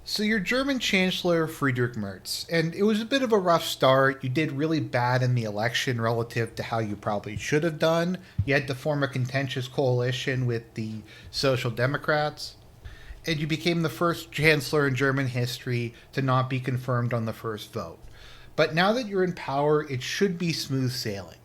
So you're German Chancellor Friedrich Merz, and it was a bit of a rough start. You did really bad in the election relative to how you probably should have done. You had to form a contentious coalition with the Social Democrats, and you became the first chancellor in German history to not be confirmed on the first vote. But now that you're in power, it should be smooth sailing.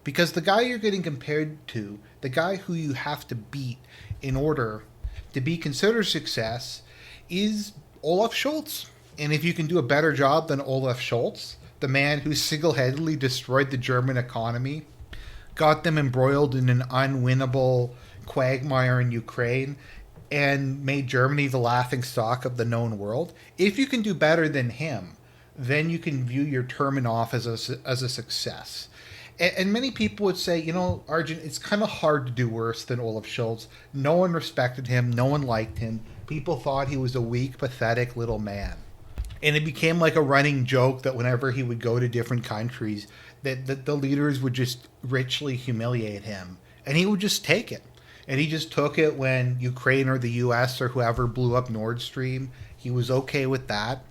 Because the guy you're getting compared to, the guy who you have to beat in order to be considered success, is Olaf Scholz. And if you can do a better job than Olaf Scholz, the man who single handedly destroyed the German economy, got them embroiled in an unwinnable quagmire in Ukraine, and made Germany the laughing stock of the known world, if you can do better than him, then you can view your term in office as a success. And many people would say, Argent, it's kind of hard to do worse than Olaf Scholz. No one respected him. No one liked him. People thought he was a weak, pathetic little man. And it became like a running joke that whenever he would go to different countries, that the leaders would just richly humiliate him. And he would just take it. And he just took it when Ukraine or the US or whoever blew up Nord Stream. He was okay with that.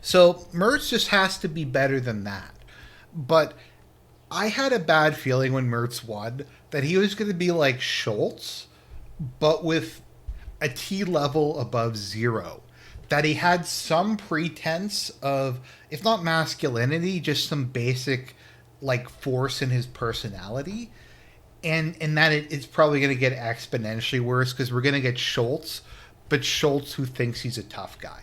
So Merz just has to be better than that. But I had a bad feeling when Merz won that he was going to be like Scholz, but with a T level above zero. That he had some pretense of, if not masculinity, just some basic like force in his personality. And that it's probably going to get exponentially worse because we're going to get Scholz, but Scholz who thinks he's a tough guy.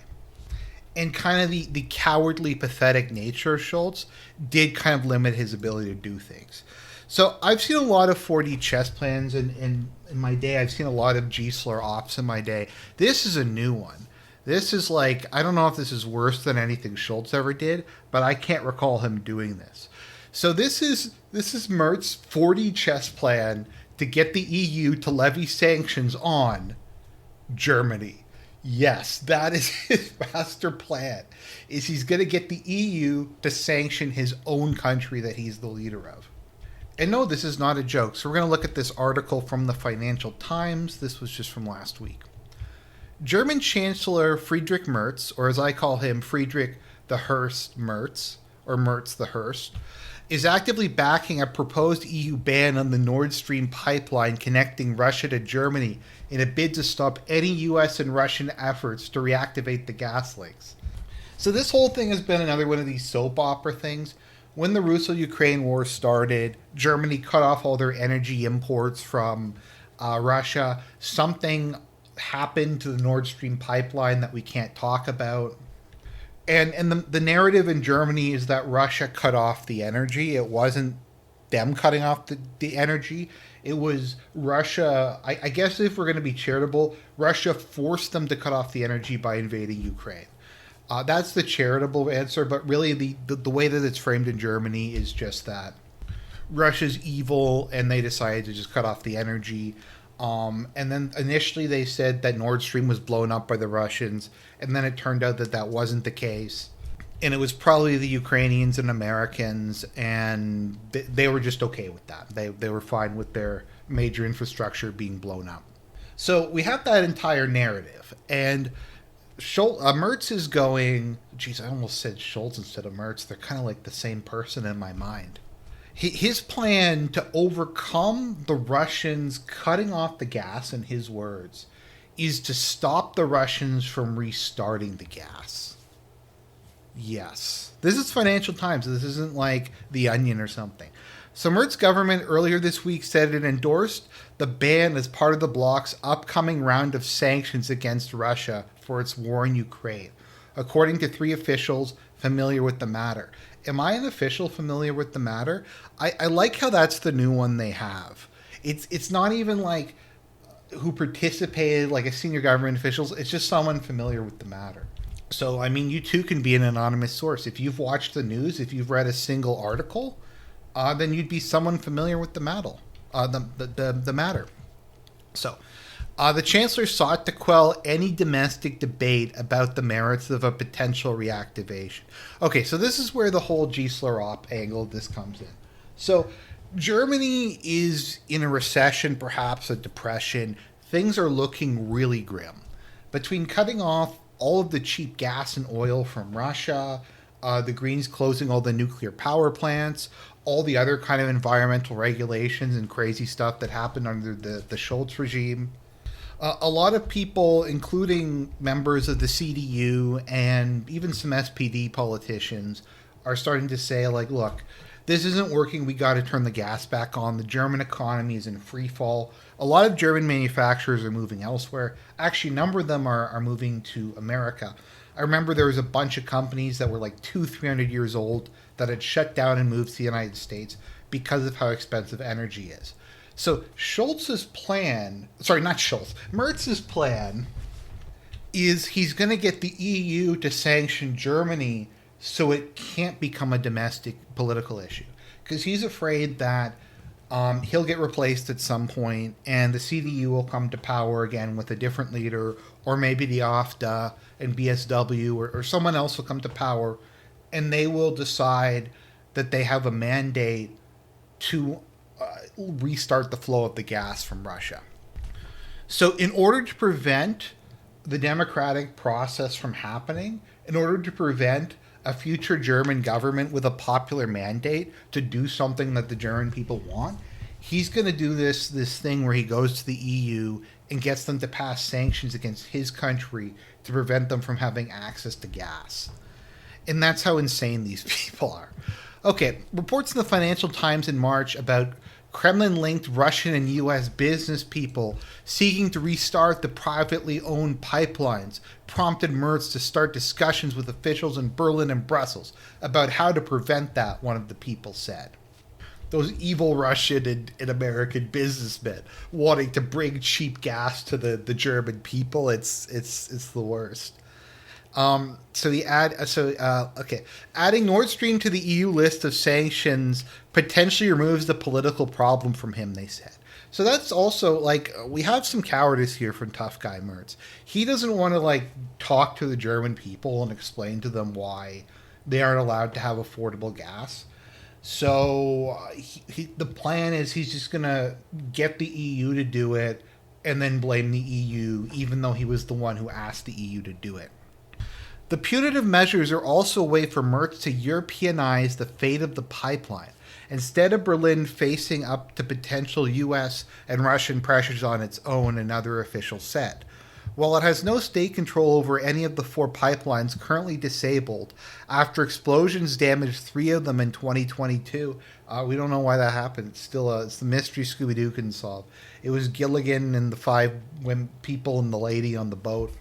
And kind of the cowardly, pathetic nature of Scholz did kind of limit his ability to do things. So I've seen a lot of 4D chess plans in my day. I've seen a lot of Channcelor ops in my day. This is a new one. This is like, I don't know if this is worse than anything Scholz ever did, but I can't recall him doing this. So this is Merz's 4D chess plan to get the EU to levy sanctions on Germany. Yes, that is his master plan. Is he's going to get the EU to sanction his own country that he's the leader of. And no, this is not a joke. So we're going to look at this article from the Financial Times. This was just from last week. German Chancellor Friedrich Merz, or as I call him, Friedrich the Hearse Merz, or Merz the Hearse, is actively backing a proposed EU ban on the Nord Stream pipeline connecting Russia to Germany in a bid to stop any US and Russian efforts to reactivate the gas links. So this whole thing has been another one of these soap opera things. When the Russo-Ukraine war started, Germany cut off all their energy imports from Russia. Something happened to the Nord Stream pipeline that we can't talk about. And the narrative in Germany is that Russia cut off the energy. It wasn't them cutting off the energy. It was Russia. I guess if we're going to be charitable, Russia forced them to cut off the energy by invading Ukraine. That's the charitable answer, but really the way that it's framed in Germany is just that Russia's evil and they decided to just cut off the energy. And then initially they said that Nord Stream was blown up by the Russians, and then it turned out that that wasn't the case. And it was probably the Ukrainians and Americans, and they were just okay with that. They were fine with their major infrastructure being blown up. So we have that entire narrative, and Merz is going, geez, I almost said Scholz instead of Merz. They're kind of like the same person in my mind. His plan to overcome the Russians cutting off the gas, in his words, is to stop the Russians from restarting the gas. Yes. This is Financial Times. This isn't like The Onion or something. So Merz's government earlier this week said it endorsed the ban as part of the bloc's upcoming round of sanctions against Russia for its war in Ukraine, according to 3 officials familiar with the matter. Am I an official familiar with the matter? I like how that's the new one they have. It's not even like who participated, like a senior government officials. It's just someone familiar with the matter. So, I mean, you too can be an anonymous source. If you've watched the news, if you've read a single article, then you'd be someone familiar with the matter. The matter. So, the Chancellor sought to quell any domestic debate about the merits of a potential reactivation. Okay, so this is where the whole Channcelor op angle of this comes in. So Germany is in a recession, perhaps a depression. Things are looking really grim. Between cutting off all of the cheap gas and oil from Russia, the Greens closing all the nuclear power plants, all the other kind of environmental regulations and crazy stuff that happened under the Schultz regime. A lot of people, including members of the CDU and even some SPD politicians, are starting to say, like, look, this isn't working. We got to turn the gas back on. The German economy is in free fall. A lot of German manufacturers are moving elsewhere. Actually, a number of them are moving to America. I remember there was a bunch of companies that were like 300 years old that had shut down and moved to the United States because of how expensive energy is. So Schultz's plan, sorry, not Schultz, Merz's plan is he's going to get the EU to sanction Germany so it can't become a domestic political issue. Because he's afraid that he'll get replaced at some point and the CDU will come to power again with a different leader, or maybe the AfD and BSW or someone else will come to power and they will decide that they have a mandate to restart the flow of the gas from Russia. So in order to prevent the democratic process from happening, in order to prevent a future German government with a popular mandate to do something that the German people want, he's going to do this thing where he goes to the EU and gets them to pass sanctions against his country to prevent them from having access to gas. And that's how insane these people are. Okay, reports in the Financial Times in March about Kremlin-linked Russian and U.S. business people seeking to restart the privately owned pipelines prompted Merz to start discussions with officials in Berlin and Brussels about how to prevent that, one of the people said. Those evil Russian and American businessmen wanting to bring cheap gas to the German people, it's the worst. Adding Nord Stream to the EU list of sanctions potentially removes the political problem from him, they said. So that's also, like, we have some cowardice here from tough guy Merz. He doesn't want to, like, talk to the German people and explain to them why they aren't allowed to have affordable gas. So the plan is he's just going to get the EU to do it and then blame the EU, even though he was the one who asked the EU to do it. The punitive measures are also a way for Merz to Europeanize the fate of the pipeline. Instead of Berlin facing up to potential US and Russian pressures on its own, another official said. While it has no state control over any of the 4 pipelines currently disabled after explosions damaged 3 of them in 2022, we don't know why that happened. It's the mystery Scooby-Doo can solve. It was Gilligan and the 5 people and the lady on the boat.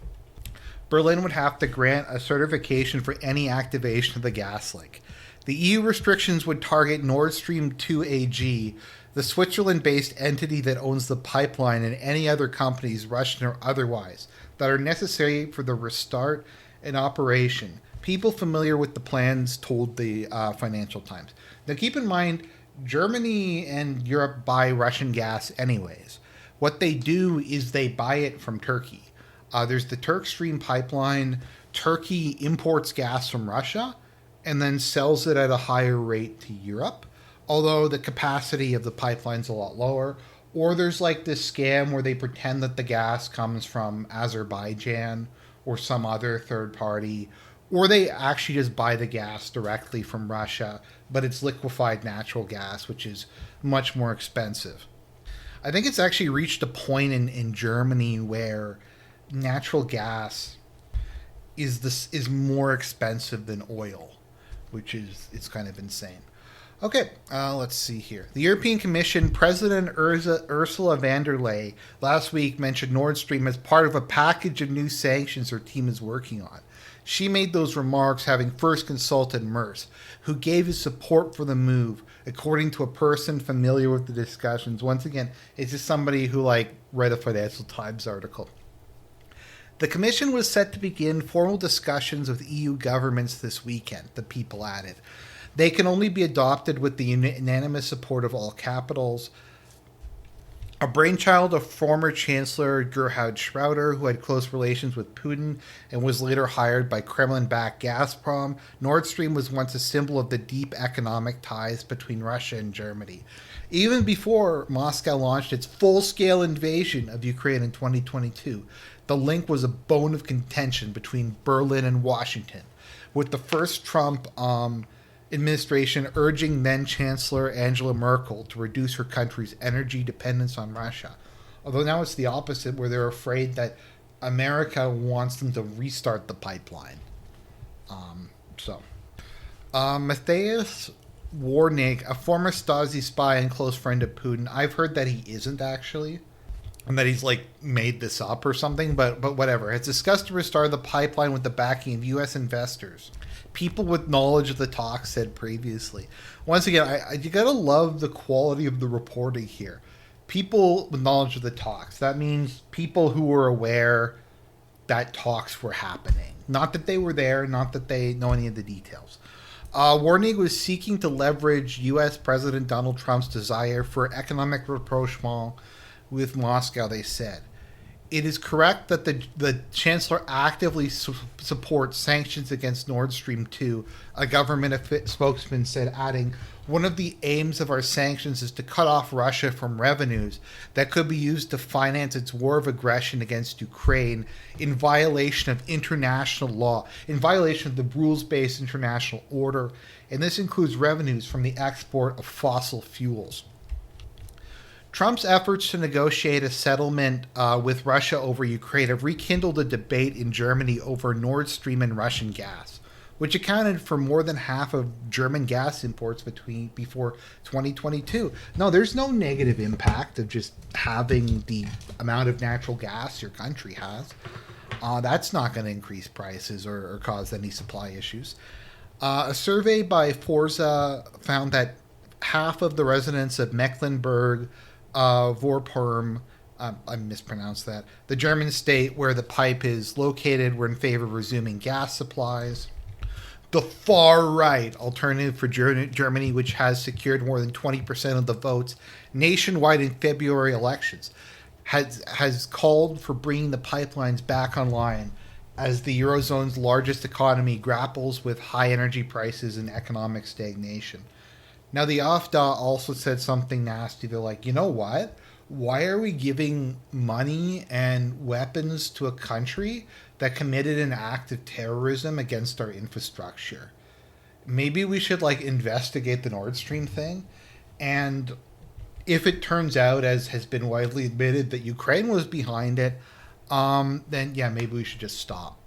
Berlin would have to grant a certification for any activation of the gas link. The EU restrictions would target Nord Stream 2 AG, the Switzerland-based entity that owns the pipeline, and any other companies, Russian or otherwise, that are necessary for the restart and operation. People familiar with the plans told the Financial Times. Now keep in mind, Germany and Europe buy Russian gas anyways. What they do is they buy it from Turkey. There's the Turk Stream pipeline. Turkey imports gas from Russia and then sells it at a higher rate to Europe, although the capacity of the pipeline's a lot lower. Or there's like this scam where they pretend that the gas comes from Azerbaijan or some other third party, or they actually just buy the gas directly from Russia, but it's liquefied natural gas, which is much more expensive. I think it's actually reached a point in Germany where natural gas is more expensive than oil, which is it's kind of insane. Okay, let's see here. The European Commission President Ursula von der Leyen last week mentioned Nord Stream as part of a package of new sanctions her team is working on. She made those remarks having first consulted Merz, who gave his support for the move, according to a person familiar with the discussions. Once again, it's just somebody who read a Financial Times article. The Commission was set to begin formal discussions with EU governments this weekend, the people added. They can only be adopted with the unanimous support of all capitals. A brainchild of former Chancellor Gerhard Schröder, who had close relations with Putin and was later hired by Kremlin-backed Gazprom, Nord Stream was once a symbol of the deep economic ties between Russia and Germany. Even before Moscow launched its full-scale invasion of Ukraine in 2022, The link was a bone of contention between Berlin and Washington, with the first Trump administration urging then Chancellor Angela Merkel to reduce her country's energy dependence on Russia. Although now it's the opposite, where they're afraid that America wants them to restart the pipeline. Mateusz Warnig, a former Stasi spy and close friend of Putin, I've heard that he isn't actually, and that he's like made this up or something, but whatever, has discussed to restart the pipeline with the backing of U.S. investors. People with knowledge of the talks said previously. Once again, you gotta love the quality of the reporting here. People with knowledge of the talks. That means people who were aware that talks were happening. Not that they were there, not that they know any of the details. Warnig was seeking to leverage U.S. President Donald Trump's desire for economic rapprochement with Moscow, they said. It is correct that the Chancellor actively supports sanctions against Nord Stream 2, a government spokesman said, adding, one of the aims of our sanctions is to cut off Russia from revenues that could be used to finance its war of aggression against Ukraine in violation of international law, in violation of the rules-based international order, and this includes revenues from the export of fossil fuels. Trump's efforts to negotiate a settlement with Russia over Ukraine have rekindled a debate in Germany over Nord Stream and Russian gas, which accounted for more than half of German gas imports before 2022. No, there's no negative impact of just having the amount of natural gas your country has. That's not going to increase prices or cause any supply issues. A survey by Forza found that half of the residents of Mecklenburg Vorpommern, I mispronounced that, the German state where the pipe is located, were in favor of resuming gas supplies. The far-right alternative for Germany, which has secured more than 20% of the votes nationwide in February elections, has called for bringing the pipelines back online as the Eurozone's largest economy grapples with high energy prices and economic stagnation. Now, the AfD also said something nasty. They're like, you know what? Why are we giving money and weapons to a country that committed an act of terrorism against our infrastructure? Maybe we should investigate the Nord Stream thing. And if it turns out, as has been widely admitted, that Ukraine was behind it, then yeah, maybe we should just stop.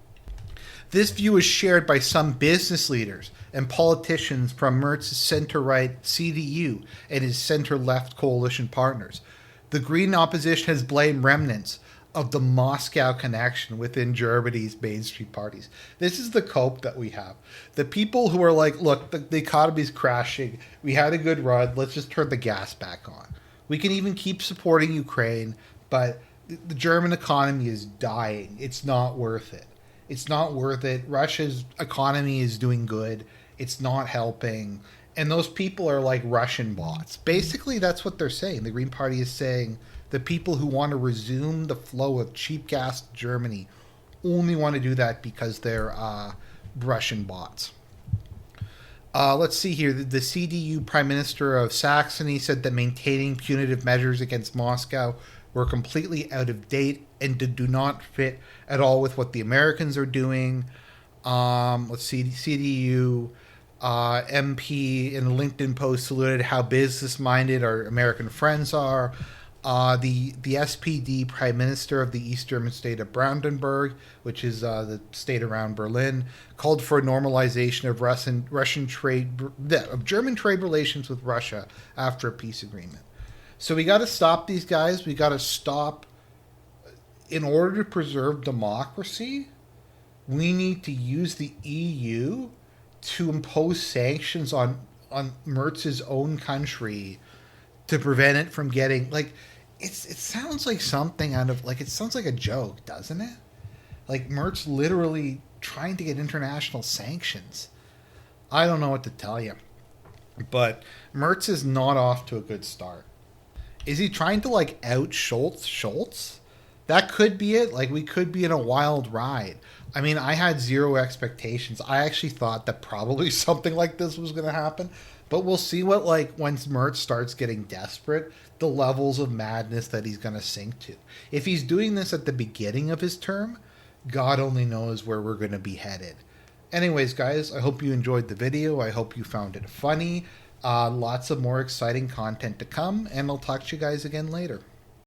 This view is shared by some business leaders and politicians from Merz's center-right CDU and his center-left coalition partners. The Green opposition has blamed remnants of the Moscow connection within Germany's mainstream parties. This is the cope that we have. The people who are like, look, the economy's crashing. We had a good run. Let's just turn the gas back on. We can even keep supporting Ukraine, but the German economy is dying. It's not worth it. It's not worth it. Russia's economy is doing good. It's not helping. And those people are like Russian bots. Basically, that's what they're saying. The Green Party is saying the people who want to resume the flow of cheap gas to Germany only want to do that because they're Russian bots. Let's see here. The CDU Prime Minister of Saxony said that maintaining punitive measures against Moscow were completely out of date and do not fit at all with what the Americans are doing. Let's see, CDU MP in a LinkedIn post saluted how business-minded our American friends are. The SPD Prime Minister of the East German state of Brandenburg, which is the state around Berlin, called for a normalization of German trade relations with Russia after a peace agreement. So we got to stop these guys. We got to stop. In order to preserve democracy, we need to use the EU to impose sanctions on Merz's own country to prevent it from getting it sounds like something out of it sounds like a joke, doesn't it? Like Merz literally trying to get international sanctions. I don't know what to tell you, but Merz is not off to a good start. Is he trying to out Schultz? That could be it. We could be in a wild ride. I mean, I had zero expectations. I actually thought that probably something like this was going to happen. But we'll see what, like, once Merz starts getting desperate, the levels of madness that he's going to sink to. If he's doing this at the beginning of his term, God only knows where we're going to be headed. Anyways, guys, I hope you enjoyed the video. I hope you found it funny. Lots of more exciting content to come, and I'll talk to you guys again later.